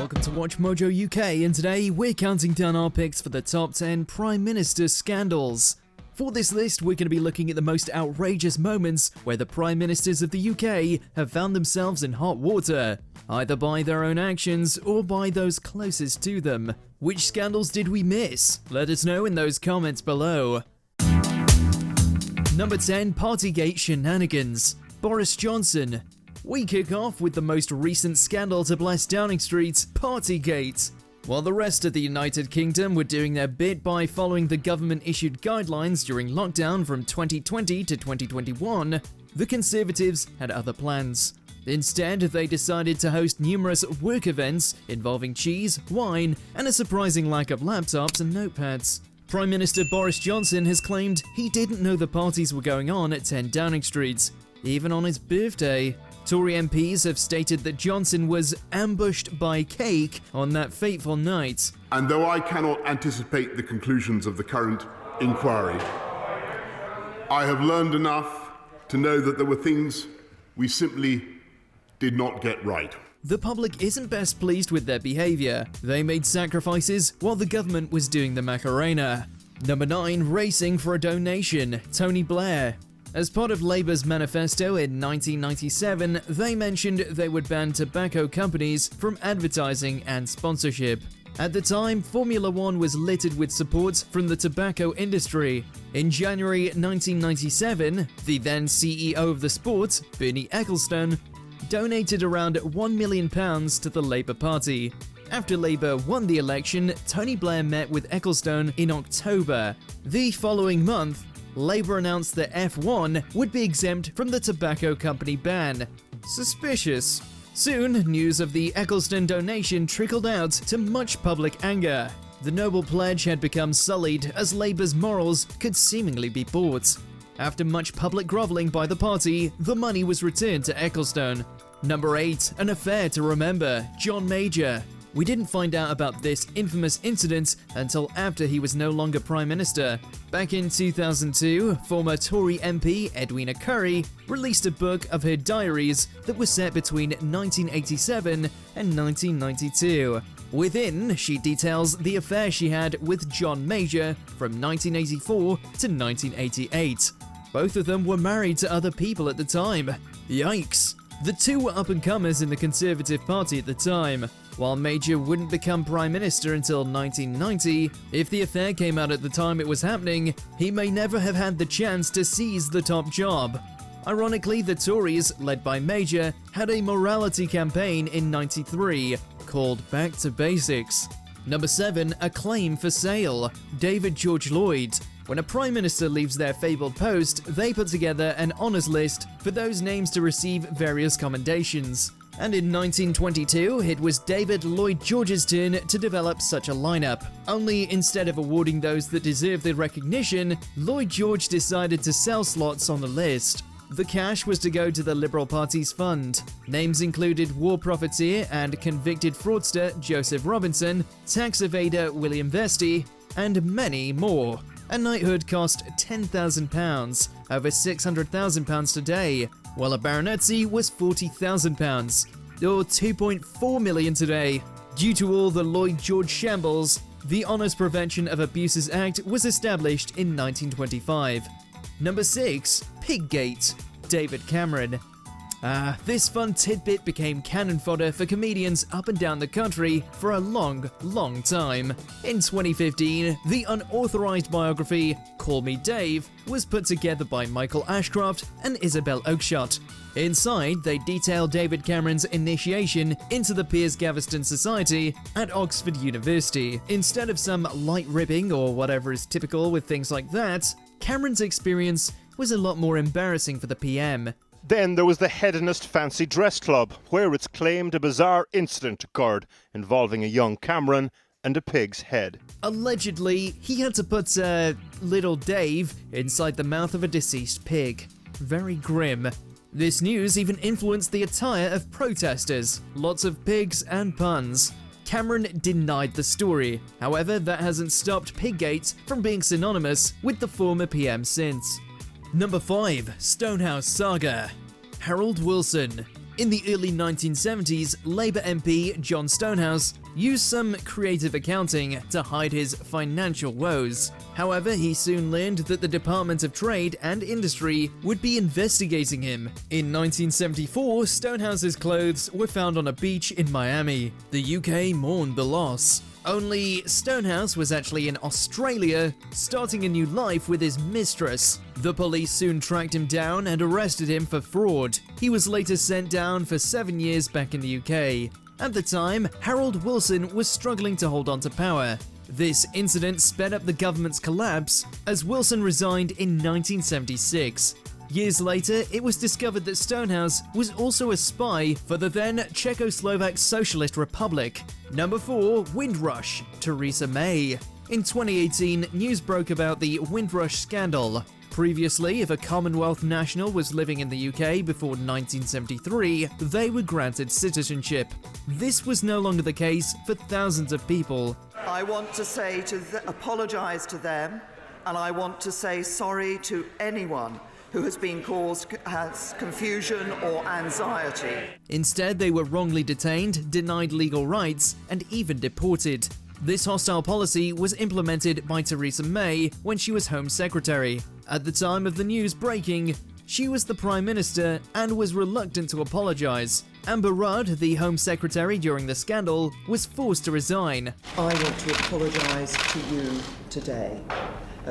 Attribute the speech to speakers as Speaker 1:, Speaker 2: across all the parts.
Speaker 1: welcome to Watch Mojo UK, and today we're counting down our picks for the top 10 Prime Minister scandals. For this list, we're going to be looking at the most outrageous moments where the Prime Ministers of the UK have found themselves in hot water, either by their own actions or by those closest to them. Which scandals did we miss? Let us know in those comments below. Number 10, Partygate shenanigans. Boris Johnson. We kick off with the most recent scandal to bless Downing Street, Partygate. While the rest of the United Kingdom were doing their bit by following the government-issued guidelines during lockdown from 2020 to 2021, the Conservatives had other plans. Instead, they decided to host numerous work events involving cheese, wine, and a surprising lack of laptops and notepads. Prime Minister Boris Johnson has claimed he didn't know the parties were going on at 10 Downing Street, even on his birthday. Tory MPs have stated that Johnson was ambushed by cake on that fateful night.
Speaker 2: And though I cannot anticipate the conclusions of the current inquiry, I have learned enough to know that there were things we simply did not get right.
Speaker 1: The public isn't best pleased with their behaviour. They made sacrifices while the government was doing the Macarena. Number 9, racing for a donation. Tony Blair. As part of Labour's manifesto in 1997, they mentioned they would ban tobacco companies from advertising and sponsorship. At the time, Formula One was littered with support from the tobacco industry. In January 1997, the then CEO of the sport, Bernie Ecclestone, donated around £1 million to the Labour Party. After Labour won the election, Tony Blair met with Ecclestone in October. The following month, Labour announced that F1 would be exempt from the tobacco company ban. Suspicious. Soon, news of the Ecclestone donation trickled out to much public anger. The noble pledge had become sullied as Labour's morals could seemingly be bought. After much public grovelling by the party, the money was returned to Ecclestone. Number 8, an affair to remember. John Major. We didn't find out about this infamous incident until after he was no longer Prime Minister. Back in 2002, former Tory MP Edwina Currie released a book of her diaries that was set between 1987 and 1992. Within, she details the affair she had with John Major from 1984 to 1988. Both of them were married to other people at the time. Yikes! The two were up-and-comers in the Conservative Party at the time. While Major wouldn't become Prime Minister until 1990, if the affair came out at the time it was happening, he may never have had the chance to seize the top job. Ironically, the Tories, led by Major, had a morality campaign in '93 called Back to Basics. Number 7, a claim for sale. David George Lloyd. When a Prime Minister leaves their fabled post, they put together an honours list for those names to receive various commendations. And in 1922, it was David Lloyd George's turn to develop such a lineup. Only instead of awarding those that deserve the recognition, Lloyd George decided to sell slots on the list. The cash was to go to the Liberal Party's fund. Names included war profiteer and convicted fraudster Joseph Robinson, tax evader William Vesty, and many more. A knighthood cost £10,000, over £600,000 today, while a baronetcy was £40,000, or £2.4 million today. Due to all the Lloyd George shambles, the Honours Prevention of Abuses Act was established in 1925. Number 6, Piggate. David Cameron. This fun tidbit became cannon fodder for comedians up and down the country for a long, long time. In 2015, the unauthorized biography, Call Me Dave, was put together by Michael Ashcroft and Isabel Oakeshott. Inside, they detail David Cameron's initiation into the Piers Gaveston Society at Oxford University. Instead of some light ribbing or whatever is typical with things like that, Cameron's experience was a lot more embarrassing for the PM.
Speaker 3: Then there was the Hedonist Fancy Dress Club, where it's claimed a bizarre incident occurred involving a young Cameron and a pig's head.
Speaker 1: Allegedly, he had to put little Dave inside the mouth of a deceased pig. Very grim. This news even influenced the attire of protesters. Lots of pigs and puns. Cameron denied the story. However, that hasn't stopped Piggate from being synonymous with the former PM since. Number 5, Stonehouse Saga. Harold Wilson. In the early 1970s, Labour MP John Stonehouse used some creative accounting to hide his financial woes. However, he soon learned that the Department of Trade and Industry would be investigating him. In 1974, Stonehouse's clothes were found on a beach in Miami. The UK mourned the loss. Only Stonehouse was actually in Australia, starting a new life with his mistress. The police soon tracked him down and arrested him for fraud. He was later sent down for 7 years back in the UK. At the time, Harold Wilson was struggling to hold on to power. This incident sped up the government's collapse as Wilson resigned in 1976. Years later, it was discovered that Stonehouse was also a spy for the then Czechoslovak Socialist Republic. Number 4. Windrush, Theresa May. In 2018, news broke about the Windrush scandal. Previously, if a Commonwealth national was living in the UK before 1973, they were granted citizenship. This was no longer the case for thousands of people.
Speaker 4: I want to apologise to them, and I want to say sorry to anyone who has been caused confusion or anxiety.
Speaker 1: Instead, they were wrongly detained, denied legal rights, and even deported. This hostile policy was implemented by Theresa May when she was Home Secretary. At the time of the news breaking, she was the Prime Minister and was reluctant to apologise. Amber Rudd, the Home Secretary during the scandal, was forced to resign.
Speaker 4: I want to apologise to you today.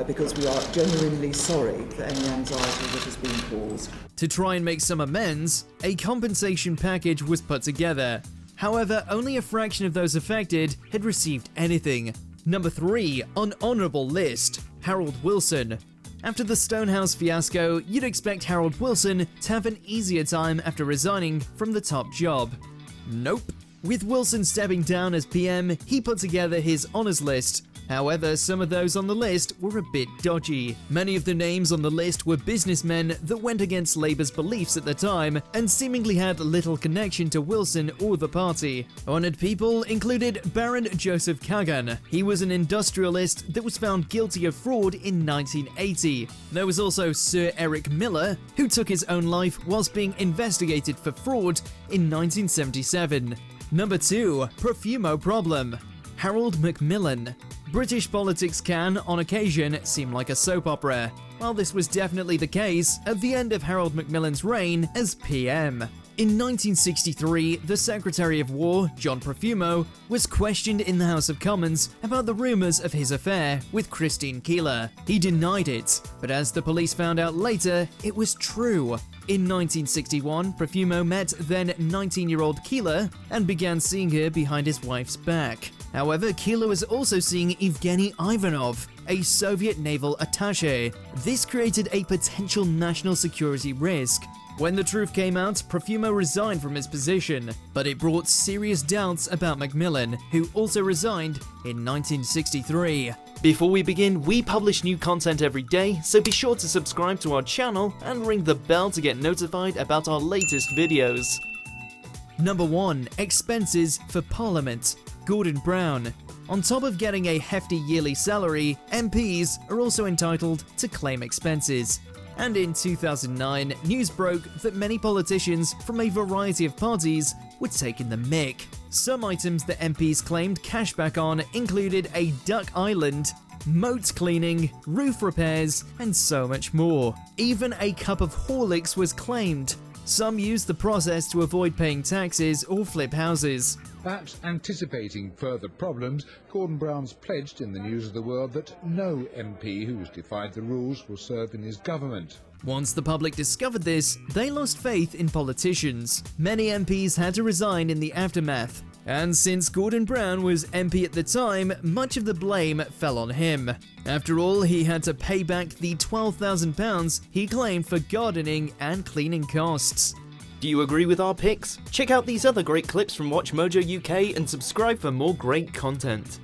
Speaker 4: Because we are genuinely sorry for any anxiety that has been caused.
Speaker 1: To try and make some amends, a compensation package was put together. However, only a fraction of those affected had received anything. Number 3, on honourable list, Harold Wilson. After the Stonehouse fiasco, you'd expect Harold Wilson to have an easier time after resigning from the top job. Nope. With Wilson stepping down as PM, he put together his honours list. However, some of those on the list were a bit dodgy. Many of the names on the list were businessmen that went against Labour's beliefs at the time and seemingly had little connection to Wilson or the party. Honoured people included Baron Joseph Kagan. He was an industrialist that was found guilty of fraud in 1980. There was also Sir Eric Miller, who took his own life whilst being investigated for fraud in 1977. Number 2, Profumo Problem, Harold Macmillan. British politics can, on occasion, seem like a soap opera. While this was definitely the case at the end of Harold Macmillan's reign as PM. In 1963, the Secretary of War, John Profumo, was questioned in the House of Commons about the rumours of his affair with Christine Keeler. He denied it, but as the police found out later, it was true. In 1961, Profumo met then 19-year-old Keeler and began seeing her behind his wife's back. However, Keeler was also seeing Evgeny Ivanov, a Soviet naval attaché. This created a potential national security risk. When the truth came out, Profumo resigned from his position, but it brought serious doubts about Macmillan, who also resigned in 1963. Before we begin, we publish new content every day, so be sure to subscribe to our channel and ring the bell to get notified about our latest videos. Number 1. Expenses for Parliament, Gordon Brown. On top of getting a hefty yearly salary, MPs are also entitled to claim expenses. And in 2009, news broke that many politicians from a variety of parties were taking the mick. Some items that MPs claimed cashback on included a duck island, moat cleaning, roof repairs, and so much more. Even a cup of Horlicks was claimed. Some used the process to avoid paying taxes or flip houses.
Speaker 5: Perhaps anticipating further problems, Gordon Brown's pledged in the News of the World that no MP who has defied the rules will serve in his government.
Speaker 1: Once the public discovered this, they lost faith in politicians. Many MPs had to resign in the aftermath. And since Gordon Brown was MP at the time, much of the blame fell on him. After all, he had to pay back the £12,000 he claimed for gardening and cleaning costs. Do you agree with our picks? Check out these other great clips from WatchMojo UK and subscribe for more great content.